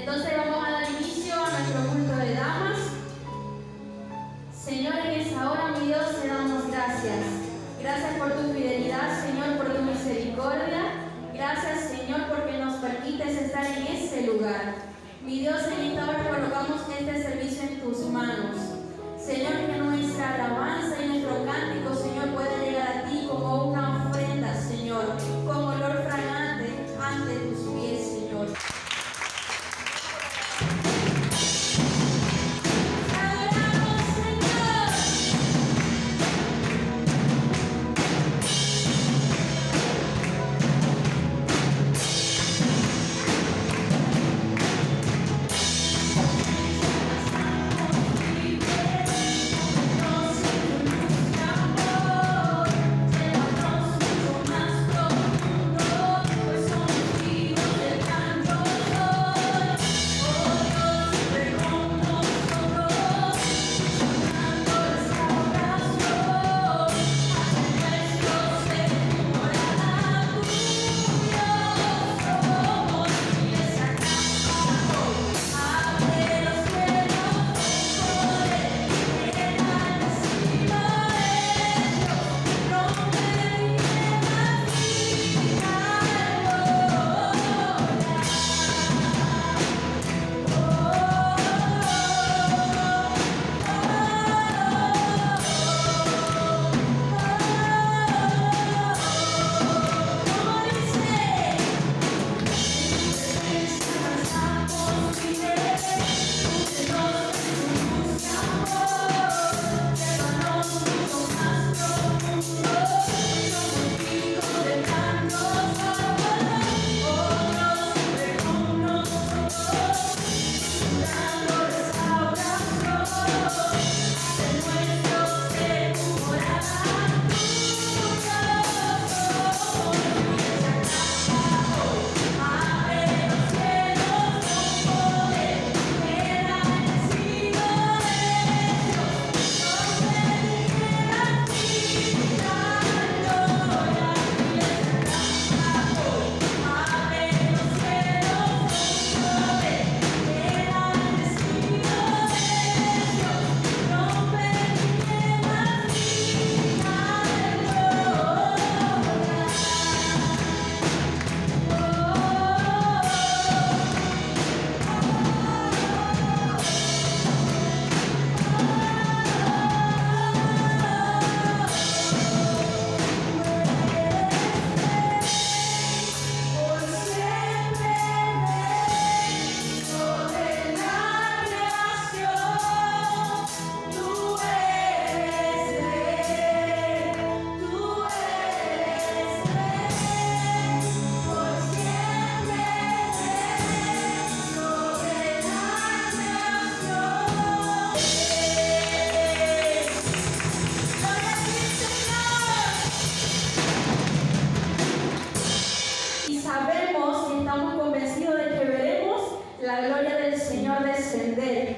Entonces vamos a dar inicio a nuestro culto de damas. Señor, en esta hora, mi Dios, te damos gracias. Gracias por tu fidelidad, Señor, por tu misericordia. Gracias, Señor, porque nos permites estar en ese lugar. Mi Dios, en esta hora colocamos este servicio en tus manos. Señor, que nuestra alabanza y nuestro cántico, Señor, pueda llegar a ti como una ofrenda, Señor, con olor fragante ante tus pies, Señor.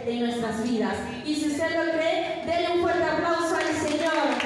En nuestras vidas. Y si usted lo cree, denle un fuerte aplauso al Señor.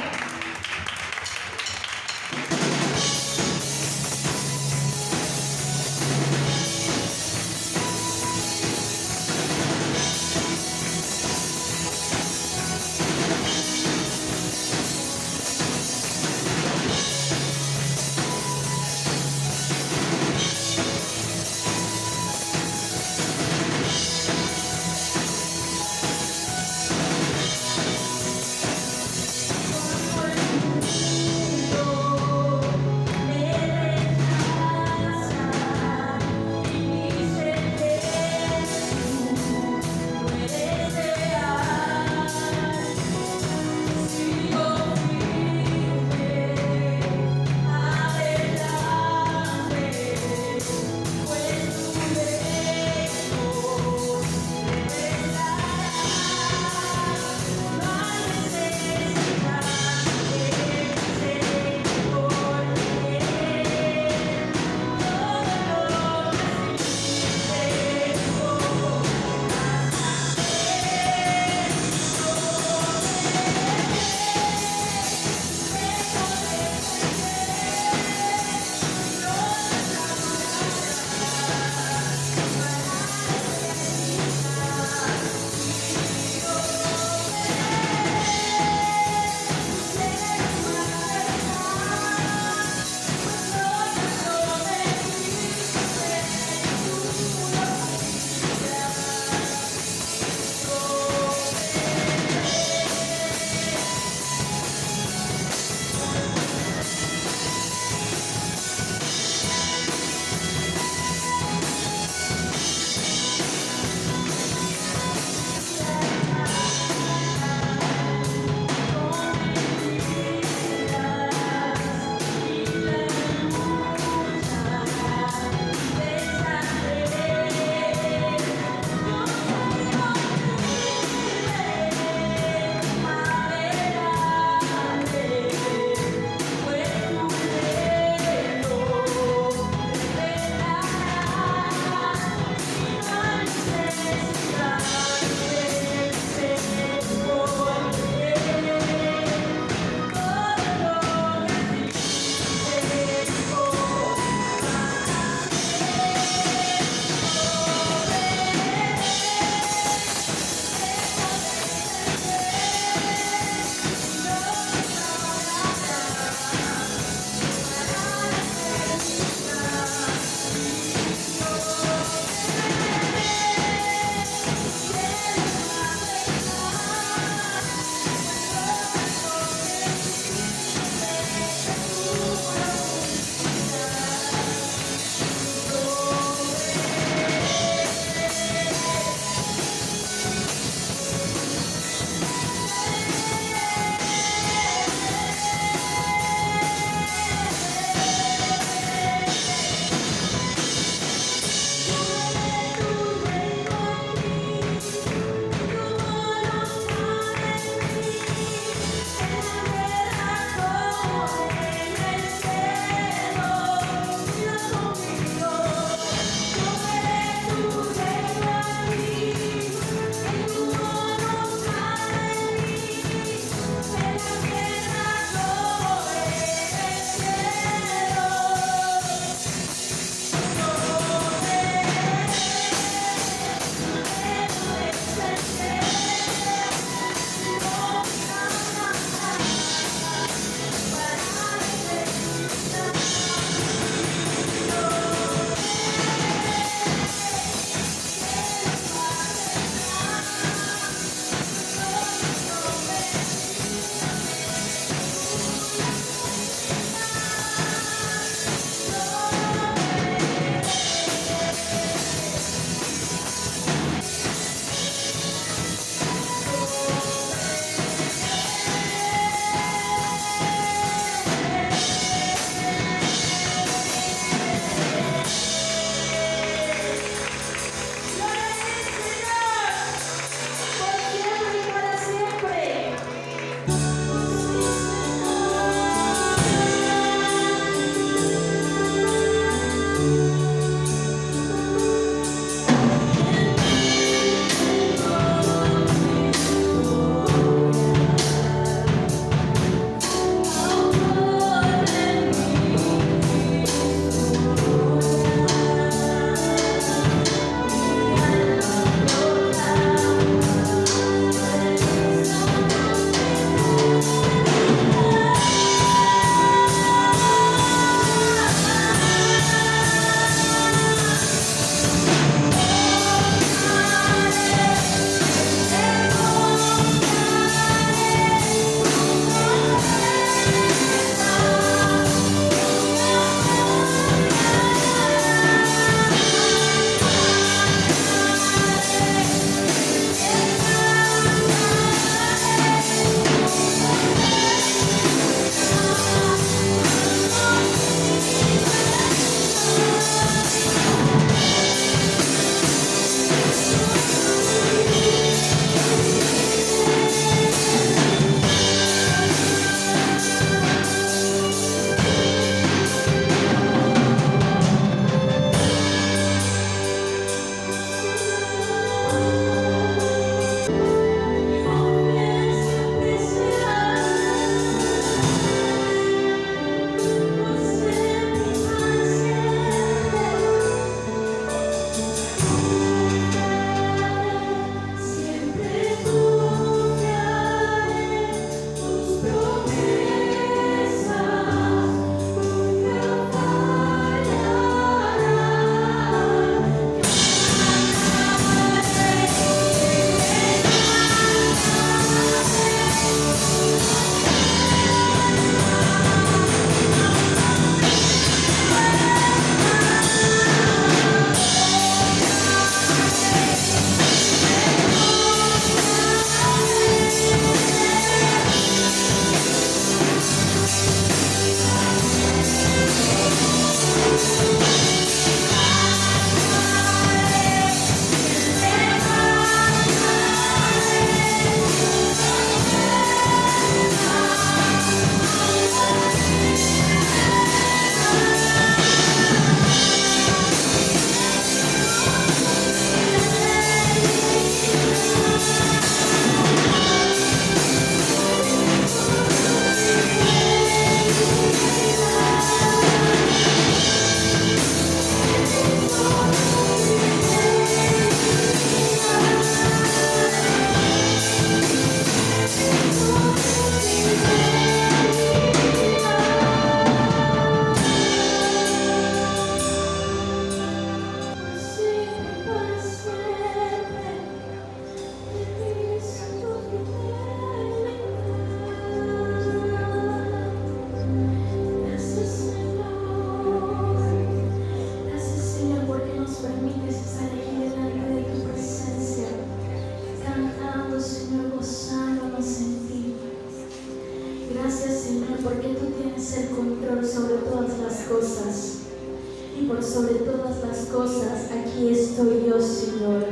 aquí estoy yo, Señor,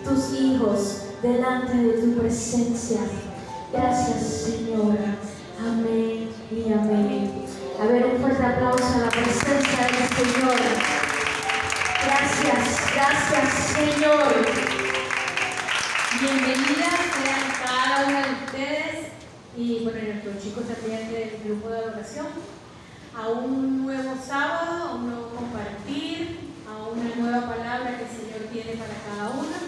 tus hijos, delante de tu presencia. Gracias, Señor. Amén y amén. A ver, un fuerte aplauso a la presencia del Señor. Gracias, Señor. Bienvenidas sean cada una de ustedes y bueno, nuestros chicos también del grupo de adoración a un nuevo sábado, a un nuevo compartir, a una nueva palabra que el Señor tiene para cada una.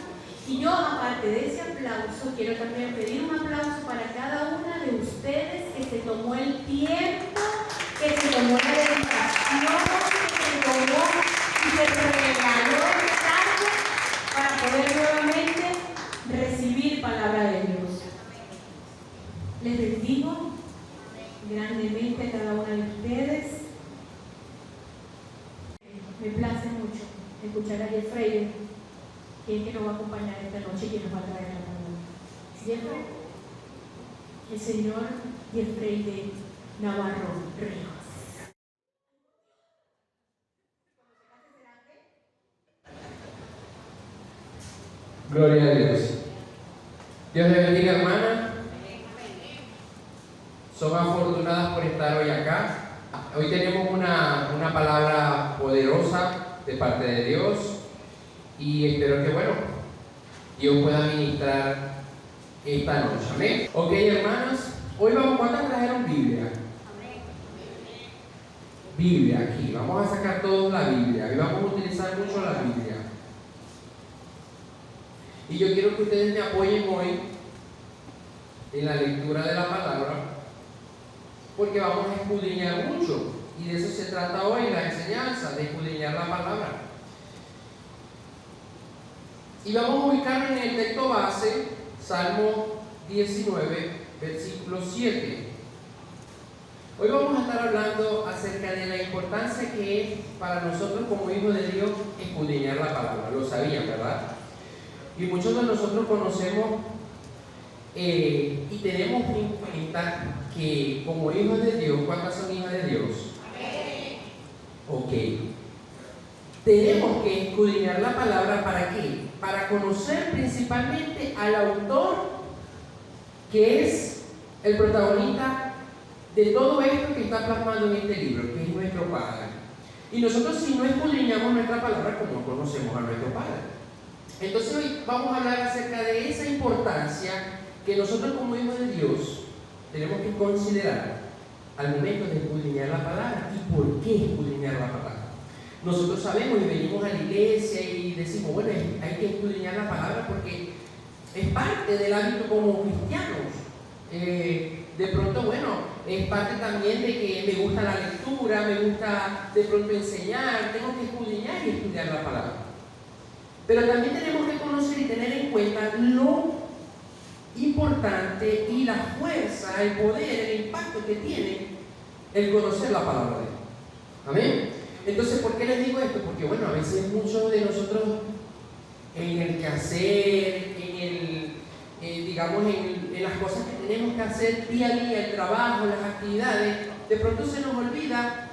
Y yo, aparte de ese aplauso, quiero también pedir un aplauso para cada una de ustedes que se tomó el tiempo, que se tomó la dedicación, que se tomó y se regaló el tiempo para poder nuevamente recibir palabra de Dios. Les bendigo grandemente a cada una de ustedes. Me place mucho escuchar a Jeffrey, que es que nos va a acompañar esta noche y que nos va a traer la palabra. ¿Cierto? El señor Jeffrey de Navarro Ríos. Gloria a Dios. Dios les bendiga, hermana. Son afortunadas por estar hoy acá. Hoy tenemos una palabra poderosa de parte de Dios y espero que, Dios pueda ministrar esta noche. Amén. Ok, hermanos, hoy vamos, ¿cuántas trajeron Biblia? Biblia aquí. Vamos a sacar todos la Biblia y vamos a utilizar mucho la Biblia. Y yo quiero que ustedes me apoyen hoy en la lectura de la palabra, porque vamos a escudriñar mucho, y de eso se trata hoy la enseñanza, de escudriñar la palabra. Y vamos a ubicarnos en el texto base, Salmo 19, versículo 7. Hoy vamos a estar hablando acerca de la importancia que es para nosotros como hijos de Dios escudriñar la palabra. Lo sabían, ¿verdad? Y muchos de nosotros conocemos y tenemos en cuenta que como hijos de Dios, ¿cuántas son hijas de Dios? Ok. Tenemos que escudriñar la palabra, ¿para qué? Para conocer principalmente al autor, que es el protagonista de todo esto que está plasmado en este libro, que es nuestro Padre. Y nosotros, si no escudriñamos nuestra palabra, ¿cómo conocemos a nuestro Padre? Entonces hoy vamos a hablar acerca de esa importancia que nosotros como hijos de Dios tenemos que considerar al momento de escudriñar la palabra. ¿Y por qué escudriñar la palabra? Nosotros sabemos y venimos a la iglesia y decimos, hay que escudriñar la palabra porque es parte del hábito como cristianos. De pronto, es parte también de que me gusta la lectura, me gusta de pronto enseñar, tengo que escudriñar y estudiar la palabra. Pero también tenemos que conocer y tener en cuenta lo importante y la fuerza, el poder, el impacto que tiene el conocer la palabra de Dios. Amén. Entonces, ¿por qué les digo esto? Porque a veces muchos de nosotros en el quehacer, en las cosas que tenemos que hacer día a día, el trabajo, las actividades, de pronto se nos olvida,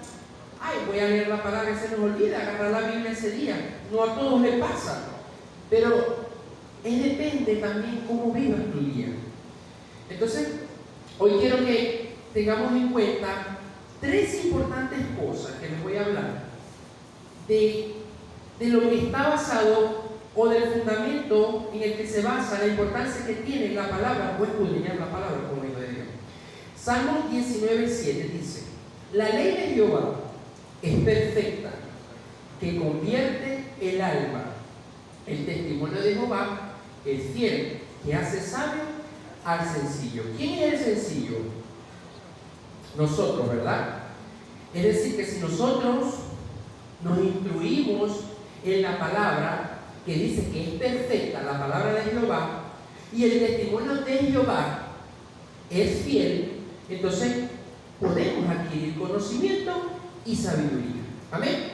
voy a leer la palabra, se nos olvida agarrar la Biblia ese día. No a todos les pasa, pero depende también cómo vivas tu día. Entonces, hoy quiero que tengamos en cuenta 3 importantes cosas que les voy a hablar de lo que está basado o del fundamento en el que se basa la importancia que tiene la palabra o escudriñar la palabra como hijo de Dios. Salmo 19:7 dice: la ley de Jehová es perfecta, que convierte el alma. El testimonio de Jehová es fiel, que hace sabio al sencillo. ¿Quién es el sencillo? Nosotros, ¿verdad? Es decir, que si nosotros nos instruimos en la palabra, que dice que es perfecta, la palabra de Jehová, y el testimonio de Jehová es fiel, entonces podemos adquirir conocimiento y sabiduría. Amén.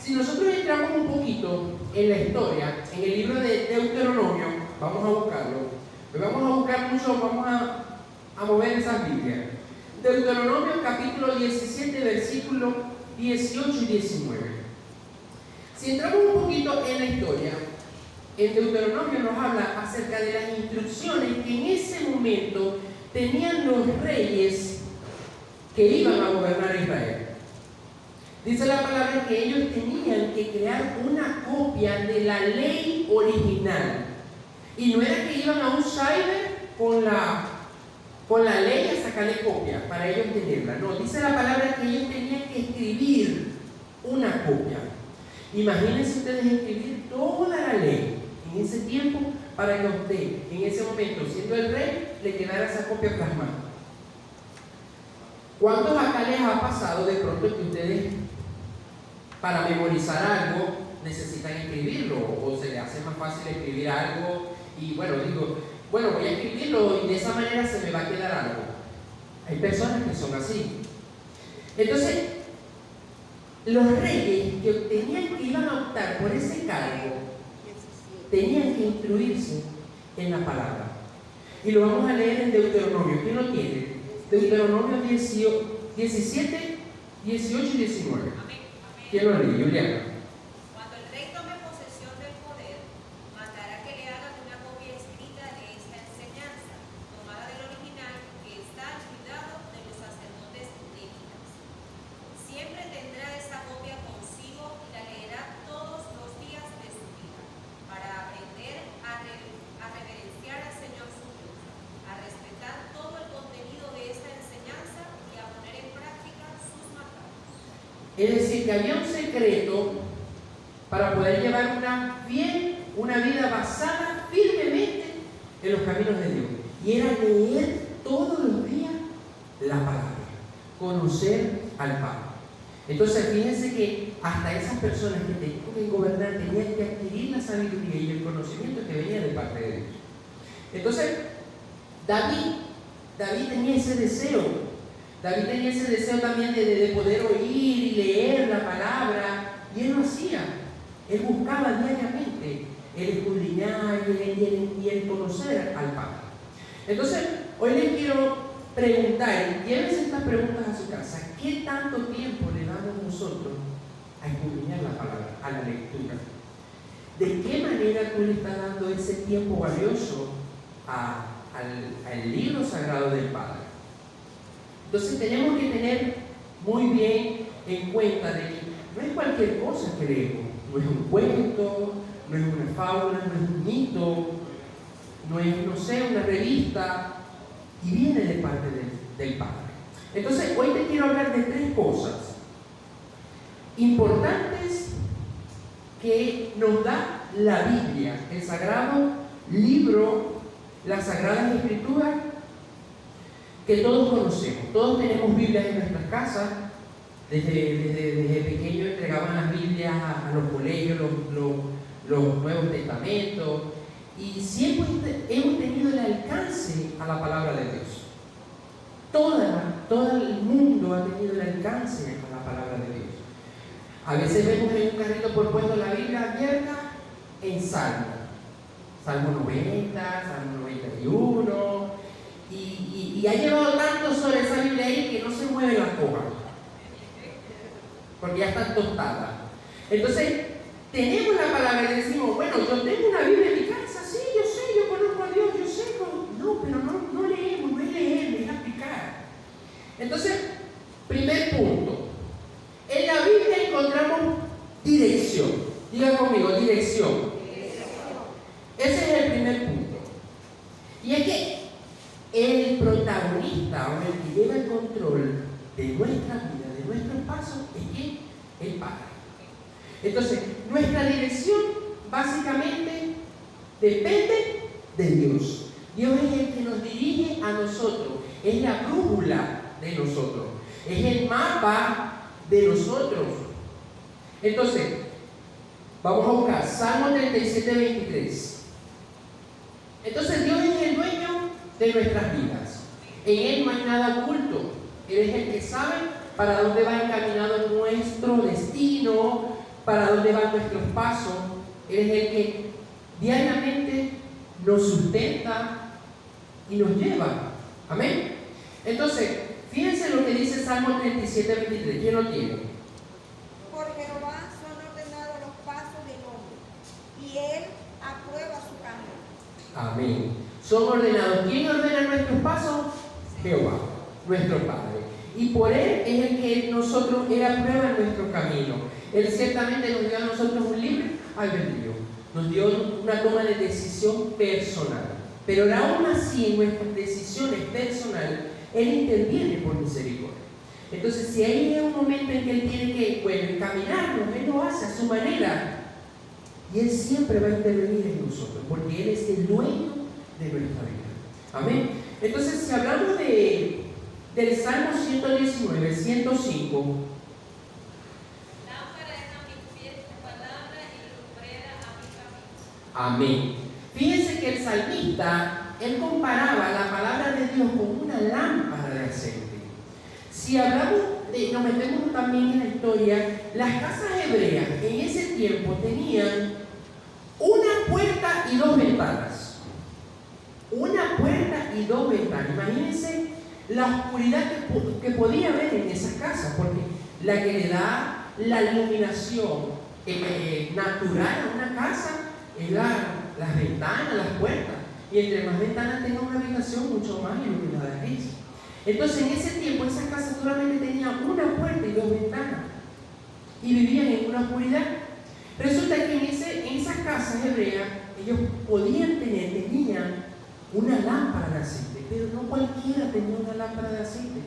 Si nosotros entramos un poquito en la historia, en el libro de Deuteronomio, vamos a buscarlo, vamos a buscar mucho, vamos a mover esas Biblias. Deuteronomio capítulo 17, versículos 18 y 19. Si entramos un poquito en la historia, en Deuteronomio nos habla acerca de las instrucciones que en ese momento tenían los reyes que iban a gobernar Israel. Dice la palabra que ellos tenían que crear una copia de la ley original. Y no era que iban a un cyber con la ley a sacarle copia para ellos tenerla. No, dice la palabra que ellos tenían que escribir una copia. Imagínense ustedes escribir toda la ley en ese tiempo para que a usted, en ese momento, siendo el rey, le quedara esa copia plasmada. ¿Cuántos acá les ha pasado de pronto que ustedes, para memorizar algo, necesitan escribirlo o se les hace más fácil escribir algo y bueno, voy a escribirlo y de esa manera se me va a quedar algo? Hay personas que son así. Entonces, los reyes que iban a optar por ese cargo tenían que instruirse en la palabra. Y lo vamos a leer en Deuteronomio. ¿Quién lo tiene? Deuteronomio 17, 18 y 19. ¿Quién lo lee? Juliana. Cuando el rey tome posesión del poder, mandará que le hagan una copia escrita de esta enseñanza, tomada del original que está al cuidado de los sacerdotes levitas. Siempre tendrá esa copia consigo y la leerá todos los días de su vida, para aprender a reverenciar al Señor su Dios, a respetar todo el contenido de esta enseñanza y a poner en práctica sus mandatos. Es decir, que había un secreto para poder llevar una vida basada firmemente en los caminos de Dios. Y era leer todos los días la palabra, conocer al Padre. Entonces, fíjense que hasta esas personas que tenían que gobernar tenían que adquirir la sabiduría y el conocimiento que venía de parte de Dios. Entonces, David tenía ese deseo. David tenía ese deseo también de poder oír y leer la palabra, y él lo hacía. Él buscaba diariamente el escudriñar y el conocer al Padre. Entonces, hoy les quiero preguntar, y llévense estas preguntas a su casa: ¿qué tanto tiempo le damos nosotros a escudriñar la palabra, a la lectura? ¿De qué manera tú le estás dando ese tiempo valioso al libro sagrado del Padre? Entonces tenemos que tener muy bien en cuenta de que no es cualquier cosa que leemos, no es un cuento, no es una fábula, no es un mito, no es, no sé, una revista, y viene de parte del Padre. Entonces hoy te quiero hablar de 3 cosas importantes que nos da la Biblia, el sagrado libro, las sagradas escrituras, que todos conocemos. Todos tenemos Biblias en nuestras casas. Desde pequeño entregaban las Biblias a los colegios, los Nuevos Testamentos, y siempre hemos tenido el alcance a la palabra de Dios. Todo el mundo ha tenido el alcance a la palabra de Dios. A veces vemos en un carrito por puesto la Biblia abierta en Salmo 90, Salmo 91, y ha llevado tanto sobre esa Biblia ahí que no se mueve la hojas, porque ya está tostada. Entonces, tenemos la palabra y decimos: bueno, yo tengo una Biblia en mi casa, sí, yo sé, yo conozco a Dios, yo sé. No, pero no leemos, no es leer, es aplicar. Entonces, primer punto: en la Biblia encontramos dirección. Diga conmigo, dirección. Ese es el primer punto. Y es que el protagonista o el que lleva el control de nuestra vida, de nuestros pasos, es ¿quién? El Padre. Entonces, nuestra dirección básicamente depende de Dios. Dios es el que nos dirige a nosotros, es la brújula de nosotros, es el mapa de nosotros. Entonces, vamos a buscar Salmo 37, 23. Entonces, Dios es el dueño de nuestras vidas. En Él no hay nada oculto. Él es el que sabe para dónde va encaminado nuestro destino, para dónde van nuestros pasos. Él es el que diariamente nos sustenta y nos lleva. Amén. Entonces, fíjense lo que dice Salmo 37, 23. ¿Quién lo tiene? Por Jehová son ordenados los aprueba su camino. Amén. Son ordenados. ¿Quién ordena nuestros pasos? Jehová, nuestro Padre. Y por Él es el que Él aprueba nuestro camino. Él ciertamente nos dio a nosotros un libre albedrío. Nos dio una toma de decisión personal. Pero aún así, en nuestras decisiones personales, Él interviene por misericordia. Entonces, si hay un momento en que Él tiene que, encaminarnos, Él lo hace a su manera. Y Él siempre va a intervenir en nosotros, porque Él es el dueño de nuestra vida. Amén. Entonces, si hablamos del Salmo 119, 105. Lámpara es a mis pies tu palabra y lumbrera a mi camino. Amén. Fíjense que el salmista, él comparaba la palabra de Dios con una lámpara de aceite. Si hablamos nos metemos también en la historia, las casas hebreas en ese tiempo tenían una puerta y dos ventanas. Una puerta y dos ventanas. Imagínense la oscuridad que podía haber en esas casas, porque la que le da la iluminación natural a una casa es las ventanas, las puertas. Y entre más ventanas tenga una habitación, mucho más iluminada es. Entonces, en ese tiempo, esas casas solamente tenían una puerta y dos ventanas. Y vivían en una oscuridad. Resulta que en esas casas hebreas, ellos tenían una lámpara de aceite. Pero no cualquiera tenía una lámpara de aceite.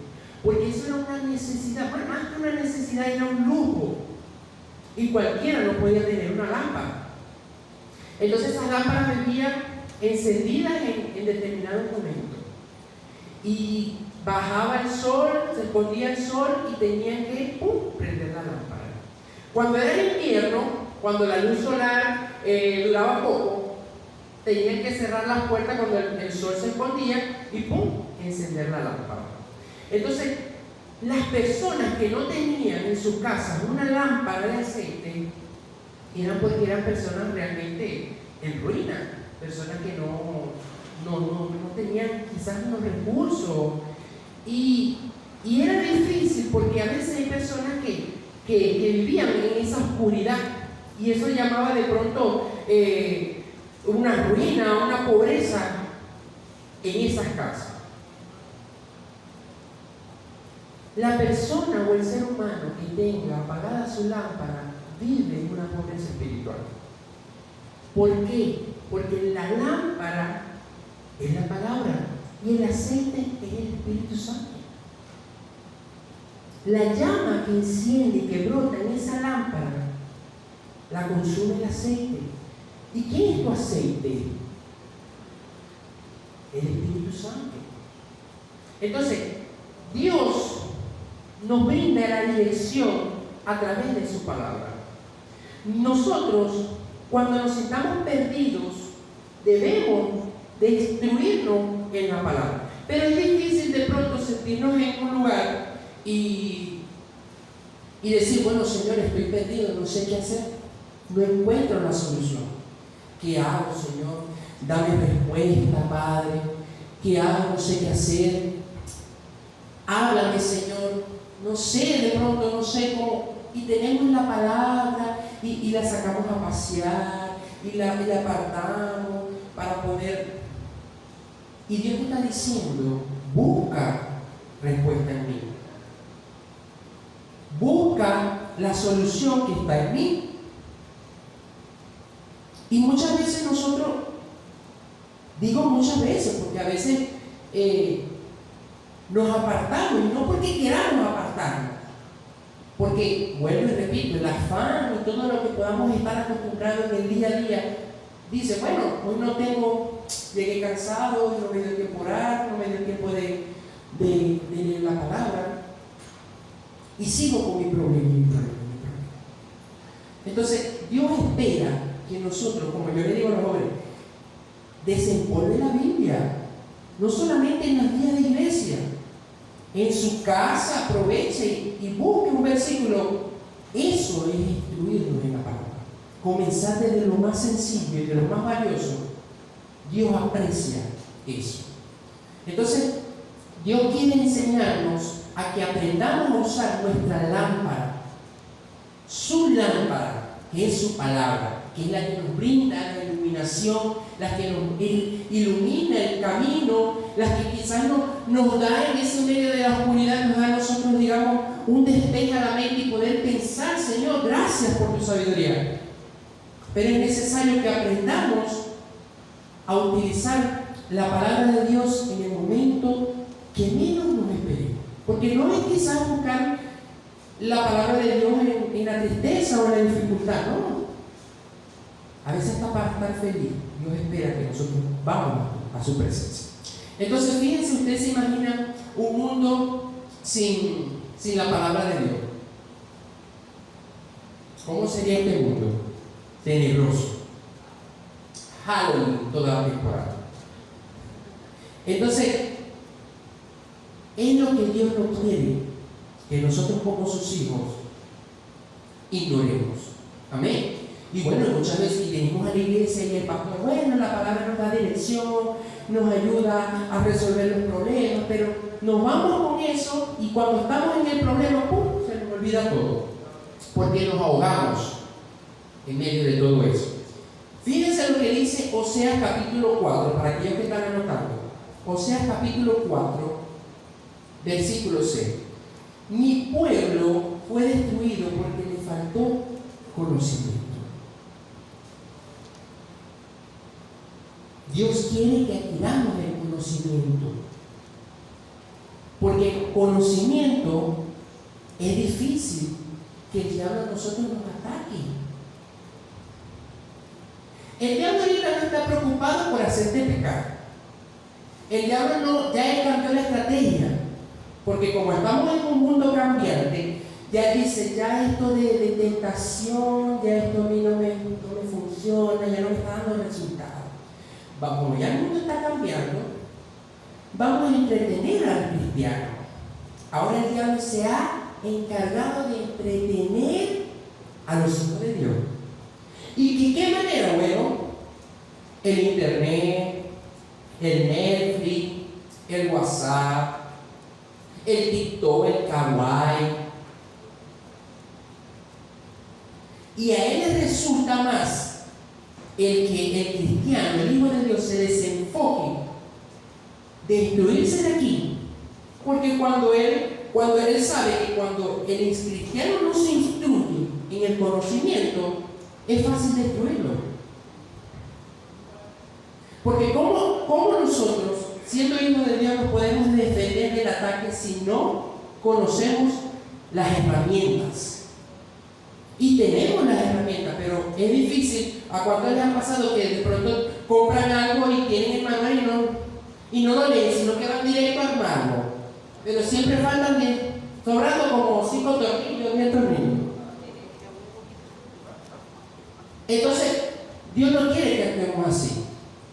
Porque eso era una necesidad. Bueno, más que una necesidad, era un lujo. Y cualquiera no podía tener una lámpara. Entonces, esas lámparas vivían encendidas en determinados momentos. Y bajaba el sol, se escondía el sol y tenían que prender la lámpara. Cuando era invierno, cuando la luz solar duraba poco, tenían que cerrar las puertas cuando el sol se escondía y encender la lámpara. Entonces, las personas que no tenían en sus casas una lámpara de aceite eran porque eran personas realmente en ruina, personas que no tenían quizás unos recursos. Y era difícil porque a veces hay personas que vivían en esa oscuridad y eso llamaba de pronto una ruina, una pobreza en esas casas. La persona o el ser humano que tenga apagada su lámpara vive en una pobreza espiritual. ¿Por qué? Porque la lámpara es la palabra y el aceite es el Espíritu Santo. La llama que enciende y que brota en esa lámpara la consume el aceite. ¿Y quién es tu aceite? El Espíritu Santo. Entonces, Dios nos brinda la dirección a través de su palabra. Nosotros, cuando nos sintamos perdidos, debemos de instruirnos en la palabra. Pero es difícil de pronto sentirnos en un lugar y decir, bueno, Señor, estoy perdido, no sé qué hacer, no encuentro la solución. ¿Qué hago, Señor? Dame respuesta, Padre. ¿Qué hago? No sé qué hacer. Háblame, Señor. No sé, de pronto no sé cómo. Y tenemos la palabra y la sacamos a pasear y la apartamos para poder. Y Dios está diciendo, busca respuesta en mí. Busca la solución que está en mí. Y muchas veces nosotros, digo muchas veces, porque a veces nos apartamos, y no porque queramos apartarnos, porque, vuelvo y repito, el afán y todo lo que podamos estar acostumbrados en el día a día, dice, bueno, hoy no tengo, llegué cansado, no me dio tiempo a orar, no me dio tiempo de leer la palabra, y sigo con mi problema. Entonces, Dios espera que nosotros, como yo le digo a los jóvenes, desempolve la Biblia, no solamente en los días de iglesia, en su casa aproveche y busque un versículo. Eso es instruirnos en la palabra. Comenzar desde lo más sencillo y de lo más valioso. Dios aprecia eso. Entonces, Dios quiere enseñarnos a que aprendamos a usar nuestra lámpara, su lámpara, que es su palabra, que es la que nos brinda la iluminación visión, las que nos ilumina el camino, las que quizás nos da en ese medio de la oscuridad, nos da a nosotros, digamos, un despeje a la mente y poder pensar, Señor, gracias por tu sabiduría. Pero es necesario que aprendamos a utilizar la palabra de Dios en el momento que menos nos esperemos. Porque no es quizás buscar la palabra de Dios en la tristeza o en la dificultad, no. A veces hasta para estar feliz, Dios espera que nosotros vamos a su presencia. Entonces, fíjense, ustedes se imaginan un mundo sin la palabra de Dios. ¿Cómo sería este mundo? Tenebroso. Halloween toda la temporada. Entonces, es lo que Dios no quiere que nosotros como sus hijos ignoremos. Amén. Y bueno, muchas veces venimos a la iglesia y el pastor, bueno, la palabra nos da dirección, nos ayuda a resolver los problemas, pero nos vamos con eso y cuando estamos en el problema, ¡pum!, se nos olvida todo, porque nos ahogamos en medio de todo eso. Fíjense lo que dice Oseas capítulo 4, para aquellos que están anotando. Oseas capítulo 4, versículo 6. Mi pueblo fue destruido porque le faltó conocimiento. Dios quiere que adquiramos el conocimiento, porque el conocimiento es difícil que el diablo a nosotros nos ataque. El diablo ahorita no está preocupado por hacerte pecar. El diablo ya cambió la estrategia, porque como estamos en un mundo cambiante, ya dice, ya esto de tentación, ya esto a mí no me funciona, ya no me está dando resultados. Como ya el mundo está cambiando, vamos a entretener al cristiano. Ahora el diablo se ha encargado de entretener a los hijos de Dios. ¿Y de qué manera? Bueno, el internet, el Netflix, el WhatsApp, el TikTok, el Kawaii. Y a él le resulta más el que el cristiano, el hijo de Dios, se desenfoque de instruirse de aquí. Porque cuando él sabe que cuando el cristiano no se instruye en el conocimiento, es fácil destruirlo. Porque ¿cómo nosotros, siendo hijos de Dios, nos podemos defender del ataque si no conocemos las herramientas? Y tenemos las herramientas, pero es difícil. ¿A cuántos les ha pasado que de pronto compran algo y tienen el manual y no lo leen, sino que van directo al armarlo? Pero siempre faltan sobrando como 5 tornillos, 10 tornillos. Entonces, Dios no quiere que actuemos así.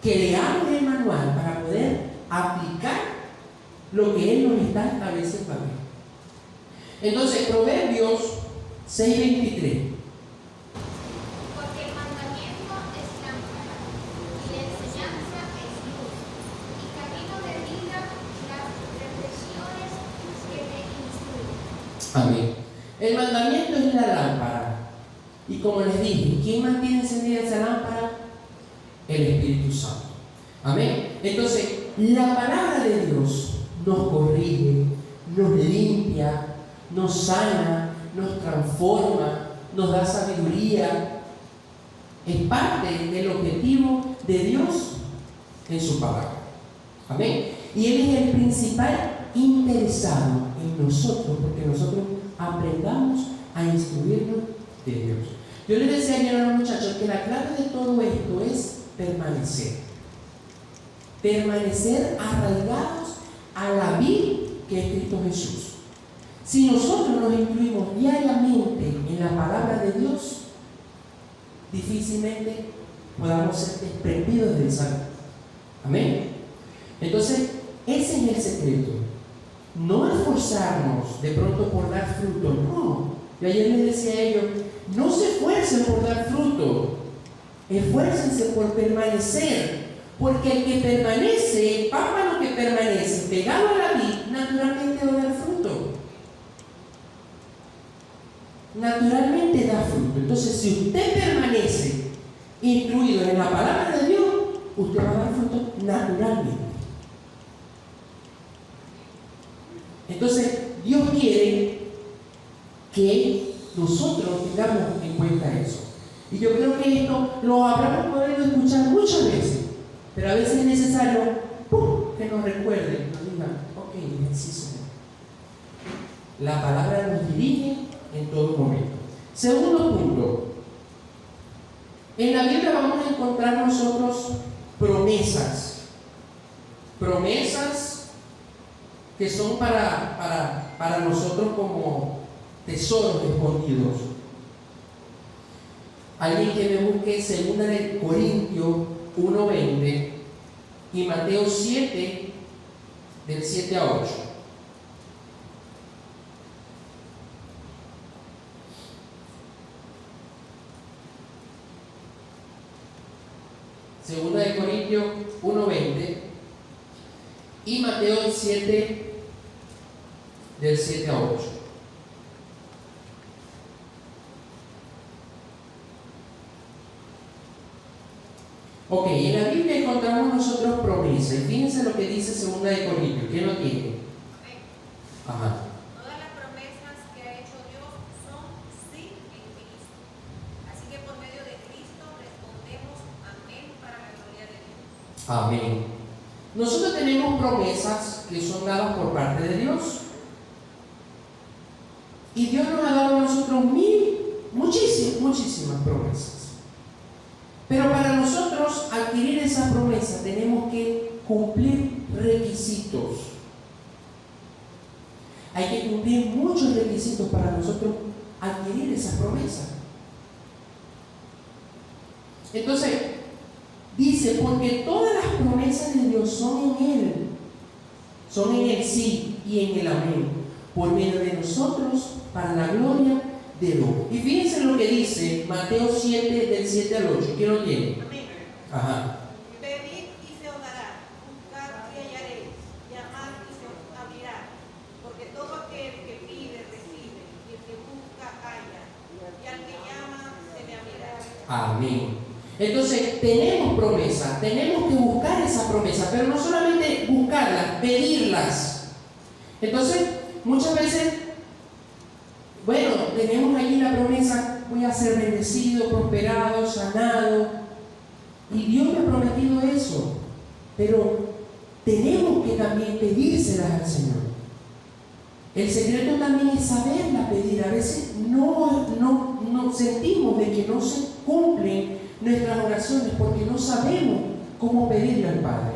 Que leamos el manual para poder aplicar lo que Él nos está estableciendo. Entonces, Proverbios 6:23. Porque el mandamiento es lámpara y la enseñanza es luz, y camino de vida las reflexiones que te instruyen. Amén. El mandamiento es la lámpara. Y como les dije, ¿quién mantiene encendida esa lámpara? El Espíritu Santo. Amén. Entonces, la palabra de Dios nos corrige, nos limpia, nos sana, nos transforma, nos da sabiduría. Es parte del objetivo de Dios en su palabra. Amén. Y Él es el principal interesado en nosotros, porque nosotros aprendamos a instruirnos de Dios. Yo les decía ayer a los muchachos que la clave de todo esto es permanecer. Permanecer arraigados a la vid que es Cristo Jesús. Si nosotros nos incluimos diariamente en la palabra de Dios, difícilmente podamos ser desprendidos del Santo. Amén. Entonces, ese es el secreto. No esforzarnos de pronto por dar fruto, no. Yo ayer les decía a ellos, no se esfuercen por dar fruto, esfuércense por permanecer, porque el que permanece, el pámpano que permanece pegado a la vid, naturalmente va a dar fruto. Naturalmente da fruto. Entonces, si usted permanece instruido en la palabra de Dios, Entonces, Dios quiere que nosotros tengamos en cuenta eso. Y yo creo que esto lo habremos podido escuchar muchas veces, pero a veces es necesario que nos recuerden, nos digan, ok, sí, Señor. La palabra nos dirige en todo momento. Segundo punto. En la Biblia vamos a encontrar nosotros promesas. Promesas que son para nosotros como tesoros escondidos. Alguien que me busque 2 de Corintios 1:20 y Mateo 7, del 7 a 8. Segunda de Corintios 1:20 y Mateo 7, del 7 a 8. Ok, en la Biblia encontramos nosotros promesas. Y fíjense lo que dice Segunda de Corintios. ¿Quién lo tiene? Ajá. Todas las promesas que ha hecho Dios son sí en Cristo. Así que por medio de Cristo respondemos amén para la gloria de Dios. Amén. Nosotros tenemos promesas que son dadas por parte de Dios. Y Dios nos ha dado a nosotros muchísimas promesas. Pero para nosotros adquirir esa promesa tenemos que cumplir requisitos. Hay que cumplir muchos requisitos para nosotros adquirir esa promesa. Entonces, dice, porque todas las promesas de Dios son en Él. Son en el sí y en el amén. Por medio de nosotros, para la gloria de Dios. Y fíjense lo que dice Mateo 7, del 7 al 8. ¿Quién lo tiene? Amén. Ajá. Pedid y se os dará, buscad y hallaréis, llamad y se os abrirá, porque todo aquel que pide recibe, y el que busca halla, y al que llama se le abrirá. Amén. Entonces, tenemos promesa, tenemos que buscar esa promesa, pero no solamente buscarlas, pedirlas. Entonces, muchas veces, bueno, tenemos allí la promesa, voy a ser bendecido, prosperado, sanado, y Dios me ha prometido eso, pero tenemos que también pedírselas al Señor. El secreto también es saberla pedir. A veces no sentimos de que no se cumplen nuestras oraciones porque no sabemos cómo pedirle al Padre.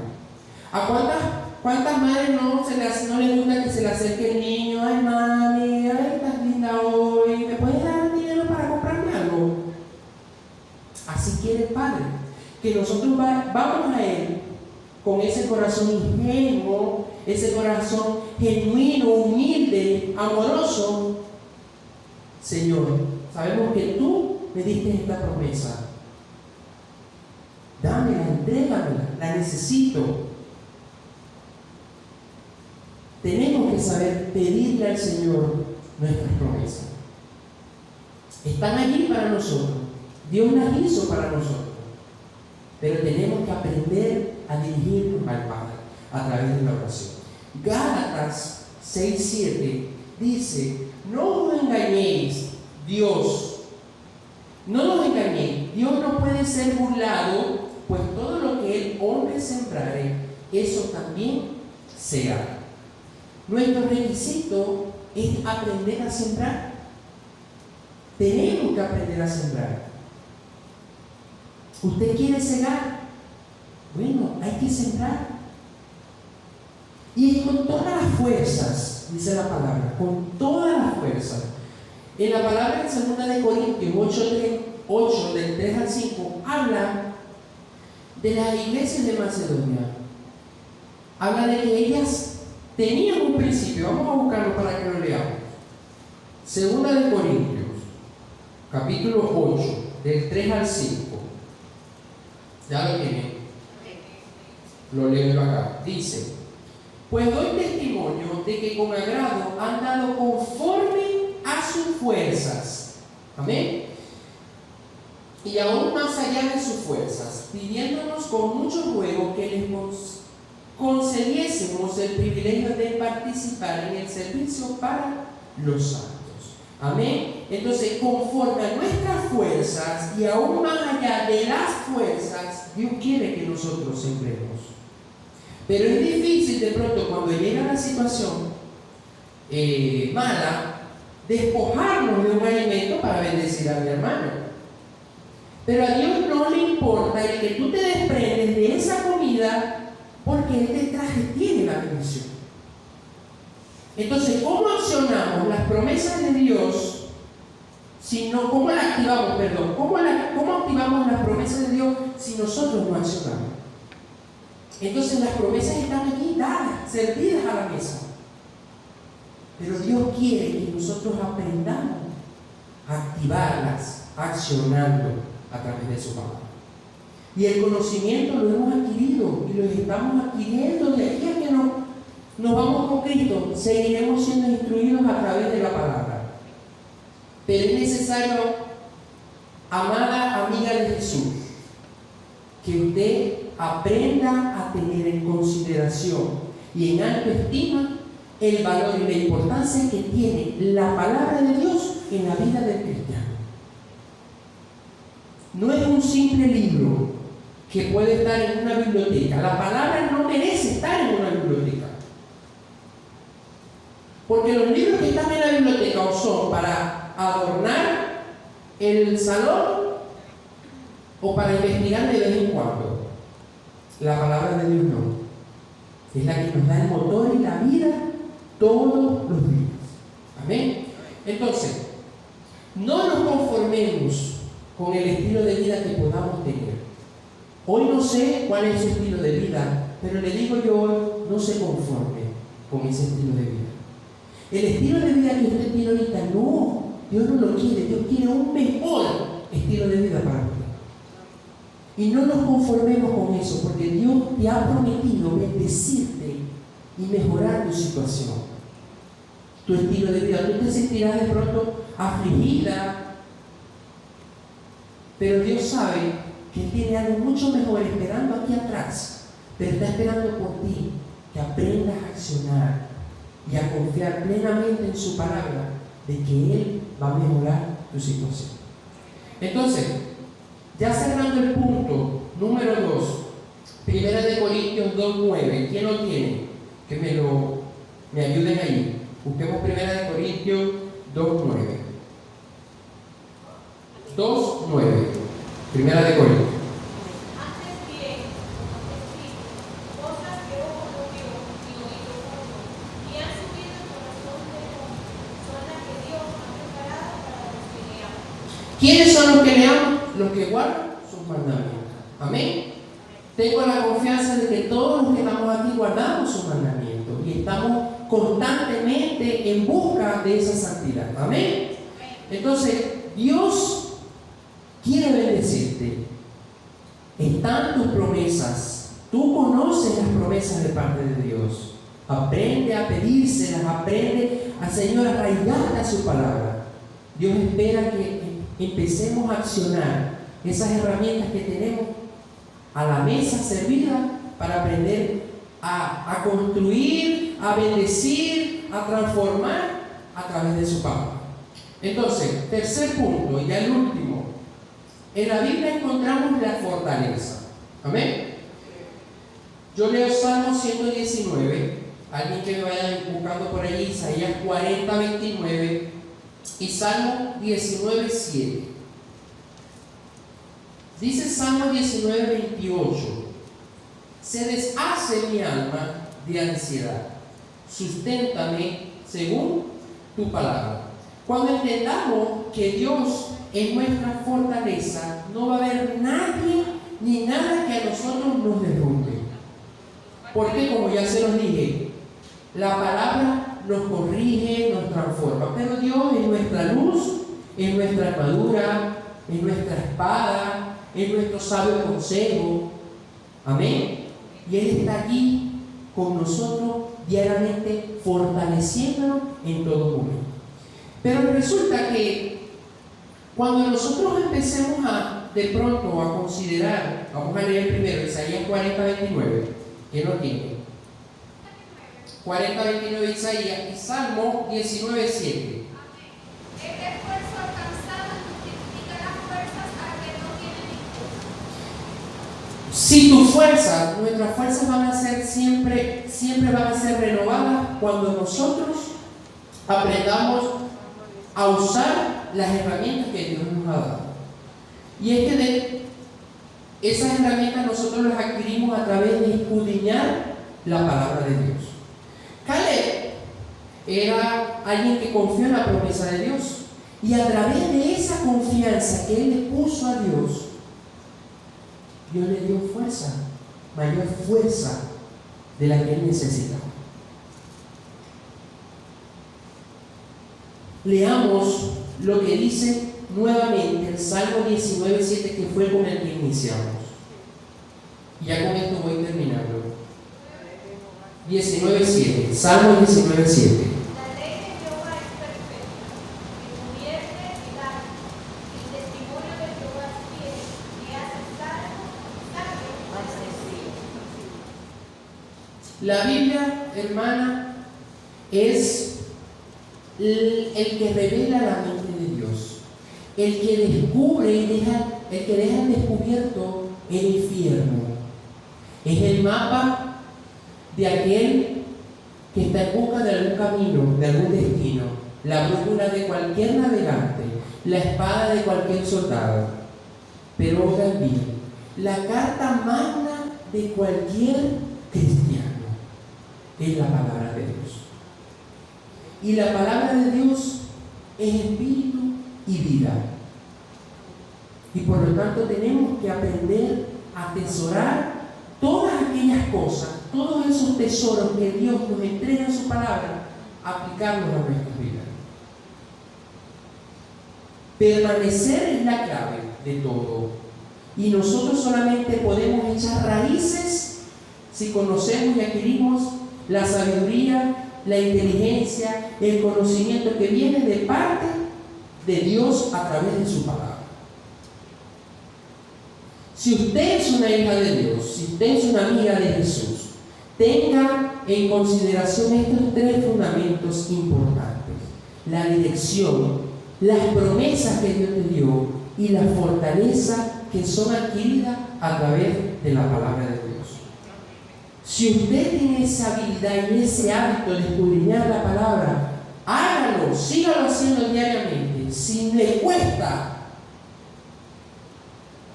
¿A cuántas madres no les gusta que se le acerque el niño? Ay, mami, ay, estás linda hoy, ¿me puedes dar dinero para comprarme algo? Así quiere el Padre, que nosotros vamos a Él con ese corazón ingenuo, ese corazón genuino, humilde, amoroso. Señor, sabemos que tú me diste esta promesa. Dámela, entrégamela, la necesito. Tenemos que saber pedirle al Señor nuestras promesas. Están allí para nosotros. Dios las hizo para nosotros. Pero tenemos que aprender a dirigirnos al Padre a través de la oración. Gálatas 6:7 dice: no os engañéis, Dios. No nos engañéis. Dios no puede ser burlado, pues todo lo que el hombre sembrare, eso también será. Nuestro requisito es aprender a sembrar. Tenemos que aprender a sembrar. ¿Usted quiere segar? Bueno, hay que sembrar. Y con todas las fuerzas, dice la palabra, con todas las fuerzas. En la palabra en 2 de Corintios 8, del 3 al 5, habla de las iglesias de Macedonia. Habla de que ellas tenían un principio. Vamos a buscarlo para que lo leamos. 2 de Corintios, capítulo 8, del 3 al 5. Ya lo tienen. Lo leo acá. Dice: pues doy testimonio de que con agrado han dado conforme a sus fuerzas. Amén. Y aún más allá de sus fuerzas, pidiéndonos con mucho ruego que concediésemos el privilegio de participar en el servicio para los santos. Amén. Entonces, conforme a nuestras fuerzas y aún más allá de las fuerzas, Dios quiere que nosotros sembremos. Pero es difícil de pronto cuando llega la situación mala, despojarnos de un alimento para bendecir a mi hermano. Pero a Dios no le importa el que tú te desprendes de esa comida porque Él detrás tiene la bendición. Entonces, ¿cómo accionamos las promesas de Dios? ¿Cómo la activamos, perdón? ¿Cómo activamos las promesas de Dios si nosotros no accionamos? Entonces las promesas están aquí dadas, servidas a la mesa. Pero Dios quiere que nosotros aprendamos a activarlas, accionando a través de su palabra. Y el conocimiento lo hemos adquirido y lo estamos adquiriendo de aquí a que nos vamos con Cristo. Seguiremos siendo instruidos a través de la palabra. Pero es necesario, amada amiga de Jesús, que usted aprenda a tener en consideración y en alta estima el valor y la importancia que tiene la palabra de Dios en la vida del cristiano. No es un simple libro que puede estar en una biblioteca. La palabra no merece estar en una biblioteca. Porque los libros que están en la biblioteca o son para adornar el salón o para investigar de vez en cuando. La palabra de Dios no. Es la que nos da el motor y la vida todos los días. Amén. Entonces, no nos conformemos con el estilo de vida que podamos tener. Hoy no sé cuál es su estilo de vida, pero le digo yo hoy, no se conforme con ese estilo de vida. El estilo de vida que usted tiene ahorita, no, Dios no lo quiere. Dios quiere un mejor estilo de vida para usted. Y no nos conformemos con eso, porque Dios te ha prometido bendecirte y mejorar tu situación, tu estilo de vida. Tú te sentirás de pronto afligida, pero Dios sabe que Él tiene algo mucho mejor esperando aquí atrás, pero está esperando por ti, que aprendas a accionar y a confiar plenamente en su palabra, de que Él va a mejorar tu situación. Entonces, ya cerrando el punto número 2, 1 Corintios 2:9, ¿quién lo tiene? Que me ayuden ahí. Busquemos 1 Corintios 2:9. 2:9. 1 Corintios. Antes bien, cosas que ojo no vio ni oído oyó, y han subido el corazón del hombre, son las que Dios ha preparado para los que le aman. ¿Quiénes son los que le aman? Los que guardan sus mandamientos. Amén. Tengo la confianza de que todos los que estamos aquí guardamos sus mandamientos y estamos constantemente en busca de esa santidad. Amén. Entonces, Dios quiere bendecirte. Están tus promesas. Tú conoces las promesas de parte de Dios. Aprende a pedírselas, aprende a, Señor, arraigarte a su palabra. Dios espera que empecemos a accionar esas herramientas que tenemos a la mesa servida para aprender a construir, a bendecir, a transformar a través de su palabra. Entonces, tercer punto, y ya el último. En la Biblia encontramos la fortaleza. Amén. Yo leo Salmo 119. Alguien que me vaya buscando por allí, Isaías 40:29 y Salmo 19:7. Dice Salmo 19:28: se deshace mi alma de ansiedad, susténtame según tu palabra. Cuando entendamos que Dios es nuestra fortaleza, no va a haber nadie ni nada que a nosotros nos derrumbe. Porque, como ya se los dije, la palabra nos corrige, nos transforma, pero Dios es nuestra luz, es nuestra armadura, es nuestra espada, es nuestro sabio consejo. Amén. Y Él está aquí con nosotros diariamente, fortaleciéndonos en todo momento. Pero resulta que cuando nosotros empecemos de pronto a considerar, vamos a leer primero Isaías 40:29, que no tiene. 40:29 Isaías y Salmo 19:7. El esfuerzo alcanzado multiplica las fuerzas al que no tiene ninguna. Si tus fuerzas, nuestras fuerzas van a ser siempre van a ser renovadas cuando nosotros aprendamos a usar las herramientas que Dios nos ha dado. Y es que de esas herramientas nosotros las adquirimos a través de escudriñar la palabra de Dios. Caleb era alguien que confió en la promesa de Dios, y a través de esa confianza que él le puso a Dios, Dios le dio fuerza, mayor fuerza de la que él necesitaba. Leamos lo que dice nuevamente el Salmo 19:7, que fue con el que iniciamos. Y ya con esto voy terminando. 19:7, Salmo 19:7. La ley de Jehová es perfecta, que convierte el alma. El testimonio de Jehová es fiel, que hace salvo al sencillo. La Biblia, hermana, es el que revela la mente de Dios, el que descubre y el que deja al descubierto el infierno. Es el mapa de aquel que está en busca de algún camino, de algún destino, la brújula de cualquier navegante, la espada de cualquier soldado. Pero oigan bien, la carta magna de cualquier cristiano es la palabra de Dios. Y la palabra de Dios es espíritu y vida. Y por lo tanto tenemos que aprender a atesorar todas aquellas cosas, todos esos tesoros que Dios nos entrega en su palabra, aplicarlos a nuestras vidas. Permanecer es la clave de todo. Y nosotros solamente podemos echar raíces si conocemos y adquirimos la sabiduría, la inteligencia, el conocimiento que viene de parte de Dios a través de su palabra. Si usted es una hija de Dios, si usted es una amiga de Jesús, tenga en consideración estos tres fundamentos importantes: la dirección, las promesas que Dios te dio y la fortaleza que son adquiridas a través de la palabra de Dios. Si usted tiene esa habilidad y ese hábito de escudriñar la palabra, hágalo, sígalo haciendo diariamente. Si le cuesta,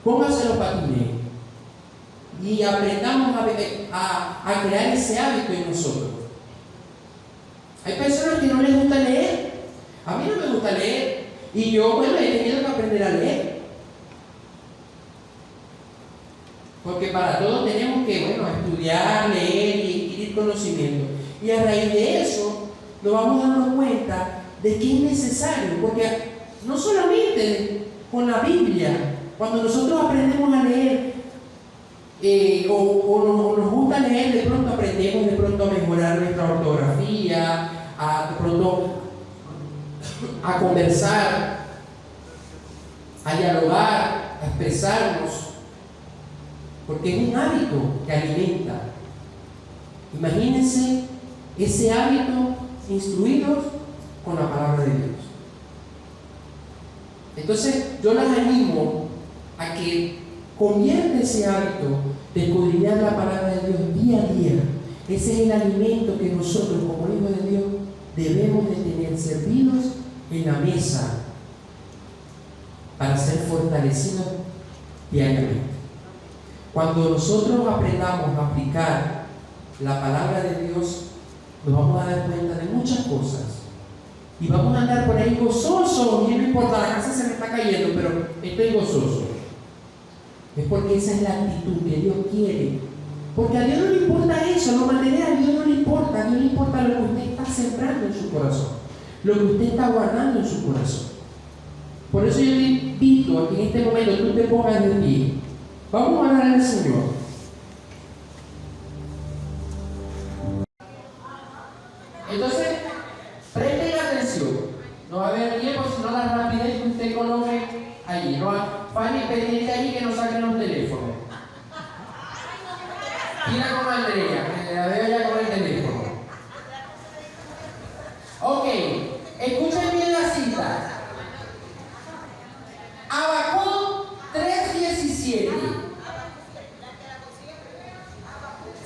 póngase los patines y aprendamos a crear ese hábito en nosotros. Hay personas que no les gusta leer. A mí no me gusta leer, y yo, bueno, he tenido que aprender a leer, porque para todo tenemos que, bueno, estudiar, leer y adquirir conocimiento. Y a raíz de eso nos vamos dando cuenta de que es necesario, porque no solamente con la Biblia, cuando nosotros aprendemos a leer o nos gusta leer, de pronto aprendemos de pronto a mejorar nuestra ortografía, de pronto a conversar, a dialogar, a expresarnos, porque es un hábito que alimenta. Imagínense ese hábito instruidos con la palabra de Dios. Entonces yo las animo a que convierta ese hábito de escudriñar la palabra de Dios día a día. Ese es el alimento que nosotros como hijos de Dios debemos de tener servidos en la mesa para ser fortalecidos diariamente. Cuando nosotros aprendamos a aplicar la palabra de Dios, nos vamos a dar cuenta de muchas cosas y vamos a andar por ahí gozosos. Y no importa, la casa se me está cayendo, pero estoy gozoso. Es porque esa es la actitud que Dios quiere. Porque a Dios no le importa eso, lo material a Dios no le importa. A Dios le importa lo que usted está sembrando en su corazón, lo que usted está guardando en su corazón. Por eso yo le invito a que en este momento tú te pongas de pie. Vamos a orar al Señor. Entonces, presten atención. No va a haber tiempo, sino la rapidez que usted coloque allí. No va a pedirle allí que nos saquen los teléfonos. Tira con Andrea, que la veo ya con el teléfono.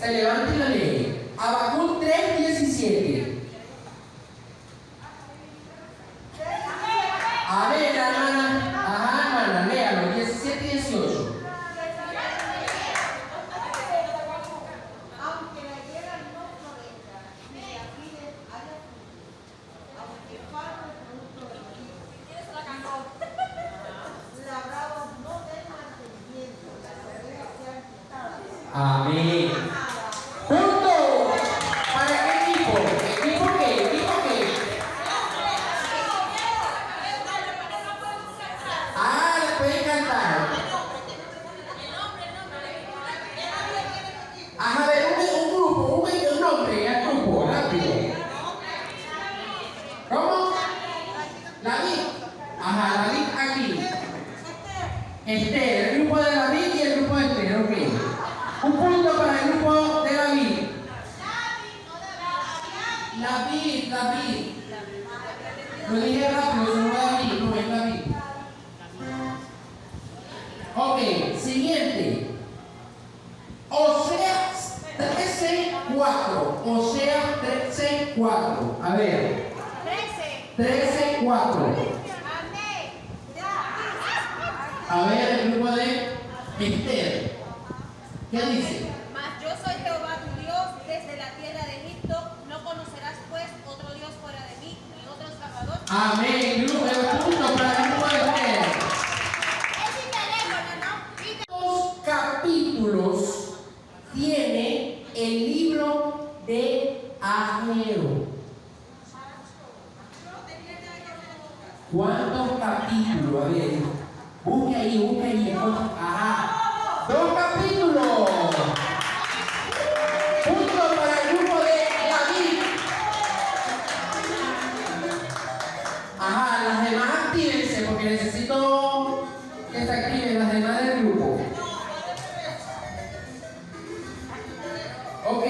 Se levanta y la lee. Habacuc 3:17. A ver, hermana. Ajá, hermana, léalo. 17 y 18. Aunque la higuera no florezca, ni la vid haya fruto, aunque falta el producto de los hijos, labrados no den mantenimiento, las ovejas sean quitadas. Amén. Punto. ¿Para qué equipo? ¿Equipo qué? ¿Equipo qué? Ah, le pueden cantar. Ajá, a ver, un grupo, un nombre al grupo, rápido. ¿Cómo? David. Ajá, David aquí. Esther, el grupo de David y el grupo de Esther, ok. Un punto para el grupo de David. David. Lo dije rápido, no es David, no es David. Ok, siguiente. Oseas 13:4. Oseas 13:4. A ver. 13:4. A ver, el grupo de Esther. ¿Qué dice? Mas yo soy Jehová tu Dios desde la tierra de Egipto, no conocerás pues otro Dios fuera de mí, ni otro Salvador. Amén. Grupo de punto para el grupo de Esther. ¿Cuántos capítulos tiene el libro de Ageo? ¿Cuántos capítulos? A ver, busque ahí. Ajá. 2 capítulos. Punto para el grupo de David. Ajá, las demás actívense porque necesito que se activen las demás del grupo. Ok.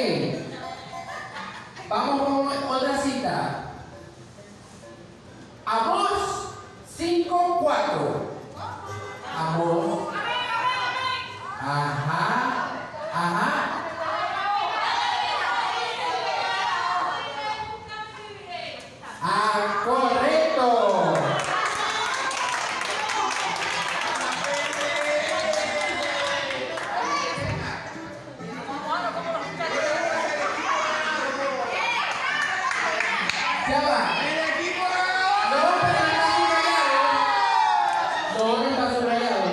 Vamos con otra cita. Amós 5:4. Amós. Ajá. Ah, correcto. Ya va. No, pero no está subrayado.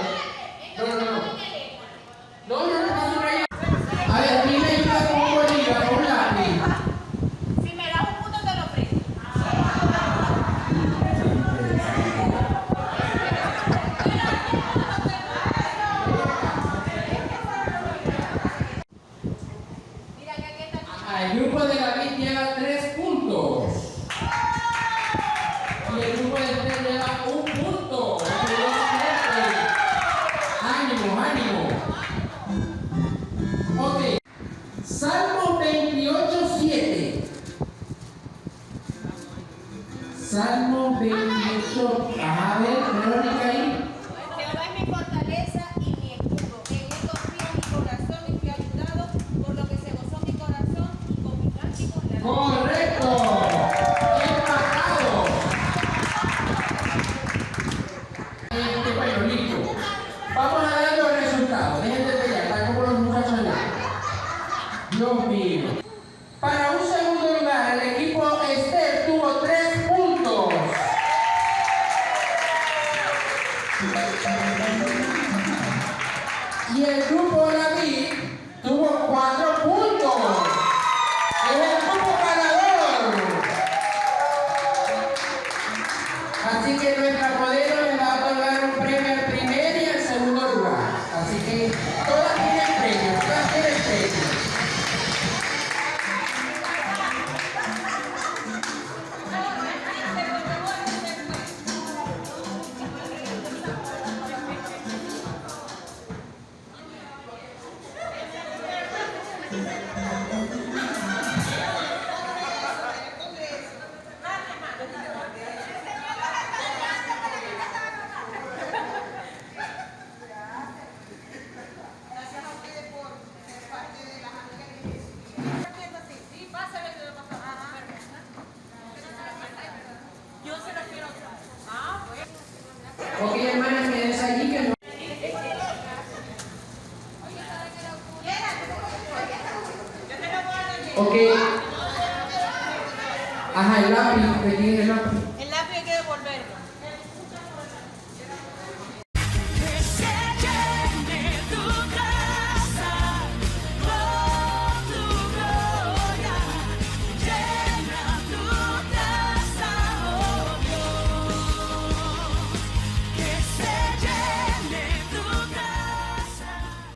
No está subrayado. A ver, aquí me ayuda con un bolígrafo, un lápiz. Si me das un punto te lo presto. Mira que aquí está. El grupo de David lleva 3 puntos. Y el grupo de Esther lleva 1 punto. Ánimo. Ok. Salmo 28:7. Salmo 28. Ajá, a ver, Verónica ahí. Jehová es mi fortaleza y mi escudo. En él confía mi corazón y fui ayudado, por lo que se gozó mi corazón y con mi cántico la Correcto. Empatado. Bueno, listo. Vamos a dar los resultados. Dejen de pelear, están como los muchachos allá. Dios mío. Para un segundo lugar, el equipo Esther tuvo 3 puntos. Y el grupo David tuvo 4 puntos. Es el grupo ganador. Así que nuestra modelo les va a otorgar un premio al primer y al segundo lugar. Así que todas tienen premios, Ok. Ajá, el lápiz, ¿me tienes el lápiz?